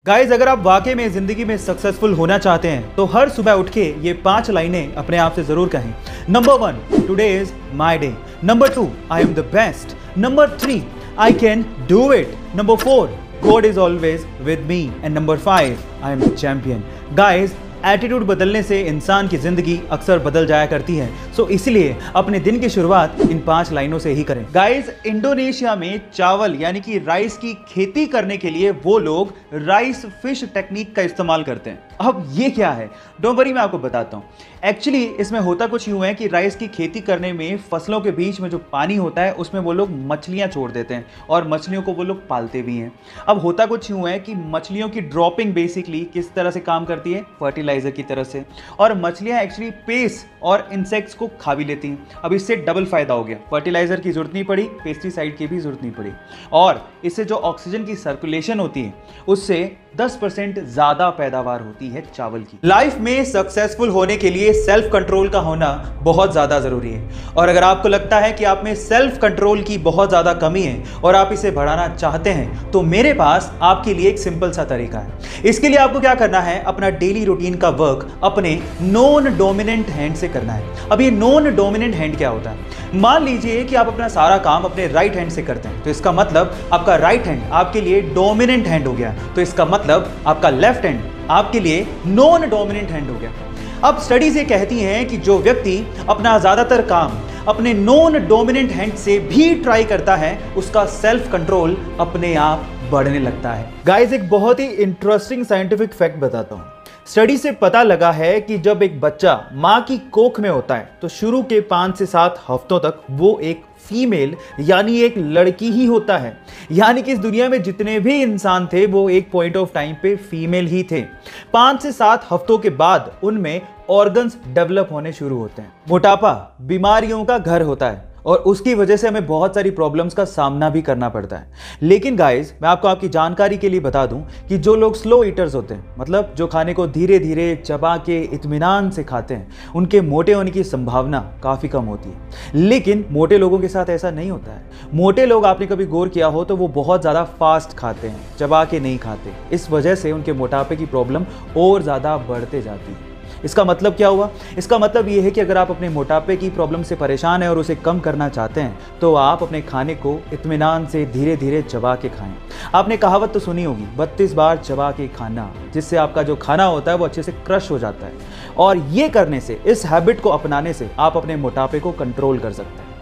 Guys अगर आप वाकई में जिंदगी में सक्सेसफुल होना चाहते हैं तो हर सुबह उठ के ये 5 लाइनें अपने आप से जरूर कहें। Number 1, today is my day. Number 2, I am the best. Number 3, I can do it. Number 4, God is always with me. And number 5, I am the champion. Guys attitude बदलने से इंसान की जिंदगी अक्सर बदल जाया करती है। सो इसलिए अपने दिन की शुरुआत इन 5 लाइनों से ही करें। गाइस इंडोनेशिया में चावल यानी कि राइस की खेती करने के लिए वो लोग राइस फिश टेक्निक का इस्तेमाल करते हैं। अब ये क्या है, डोंट वरी, मैं आपको बताता हूँ। एक्चुअली इसमें होता कुछ यूं है कि राइस की खेती करने में फसलों के बीच में जो पानी होता है उसमें वो लोग मछलियां छोड़ देते हैं और मछलियों को वो लोग पालते भी हैं। अब होता कुछ यूं है कि मछलियों की ड्रॉपिंग बेसिकली किस तरह से काम करती है, फर्टिलाइजर की तरह से, और मछलियां एक्चुअली पेस्ट और इंसेक्ट्स को खा भी लेती हैं। अब इससे डबल फायदा हो गया, फर्टिलाइजर की जरूरत नहीं पड़ी, पेस्टिसाइड की भी जरूरत नहीं पड़ी, और इससे जो ऑक्सीजन की सर्कुलेशन होती है उससे 10% ज्यादा पैदावार होती है चावल की। लाइफ में सक्सेसफुल होने के लिए सेल्फ कंट्रोल का होना बहुत ज्यादा जरूरी है, और अगर आपको लगता है कि आप में सेल्फ कंट्रोल की बहुत ज्यादा कमी है और आप इसे बढ़ाना चाहते हैं तो मेरे पास आपके लिए एक सिंपल सा तरीका है। इसके लिए आपको क्या करना है, अपना डेली रूटीन का वर्क अपने नॉन डोमिनेंट हैंड से करना है। अब ये नॉन डोमिनेंट हैंड क्या होता है? मान लीजिए कि आप अपना सारा काम अपने राइट हैंड से करते हैं, तो इसका मतलब आपका राइट हैंड आपके लिए डोमिनेंट हैंड हो गया, तो इसका मतलब आपका लेफ्ट हैंड आपके लिए नॉन डोमिनेंट हैंड हो गया। अब स्टडीज ये कहती हैं कि जो व्यक्ति अपना ज्यादातर काम अपने नॉन डोमिनेंट हैंड से भी ट्राई करता है उसका सेल्फ कंट्रोल अपने आप बढ़ने लगता है। गाइस एक बहुत ही इंटरेस्टिंग साइंटिफिक फैक्ट बताता हूं। स्टडी से पता लगा है कि जब एक बच्चा मां की कोख में होता है तो शुरू के 5 से 7 हफ्तों तक वो एक फीमेल यानी एक लड़की ही होता है। यानी कि इस दुनिया में जितने भी इंसान थे वो एक पॉइंट ऑफ टाइम पे फीमेल ही थे। 5 से 7 हफ्तों के बाद उनमें ऑर्गन्स डेवलप होने शुरू होते हैं। मोटापा बीमारियों का घर होता है और उसकी वजह से हमें बहुत सारी प्रॉब्लम्स का सामना भी करना पड़ता है। लेकिन गाइस मैं आपको आपकी जानकारी के लिए बता दूं कि जो लोग स्लो ईटर्स होते हैं, मतलब जो खाने को धीरे धीरे चबा के इत्मीनान से खाते हैं, उनके मोटे होने की संभावना काफ़ी कम होती है। लेकिन मोटे लोगों के साथ ऐसा नहीं होता है। मोटे लोग, आपने कभी गौर किया हो तो वो बहुत ज़्यादा फास्ट खाते हैं, चबा के नहीं खाते। इस वजह से उनके मोटापे की प्रॉब्लम और ज़्यादा बढ़ते जाती है। इसका मतलब क्या हुआ? इसका मतलब यह है कि अगर आप अपने मोटापे की प्रॉब्लम से परेशान हैं और उसे कम करना चाहते हैं तो आप अपने खाने को इत्मीनान से धीरे धीरे चबा के खाएं। आपने कहावत तो सुनी होगी, 32 बार चबा के खाना, जिससे आपका जो खाना होता है वो अच्छे से क्रश हो जाता है। और ये करने से, इस हैबिट को अपनाने से आप अपने मोटापे को कंट्रोल कर सकते हैं।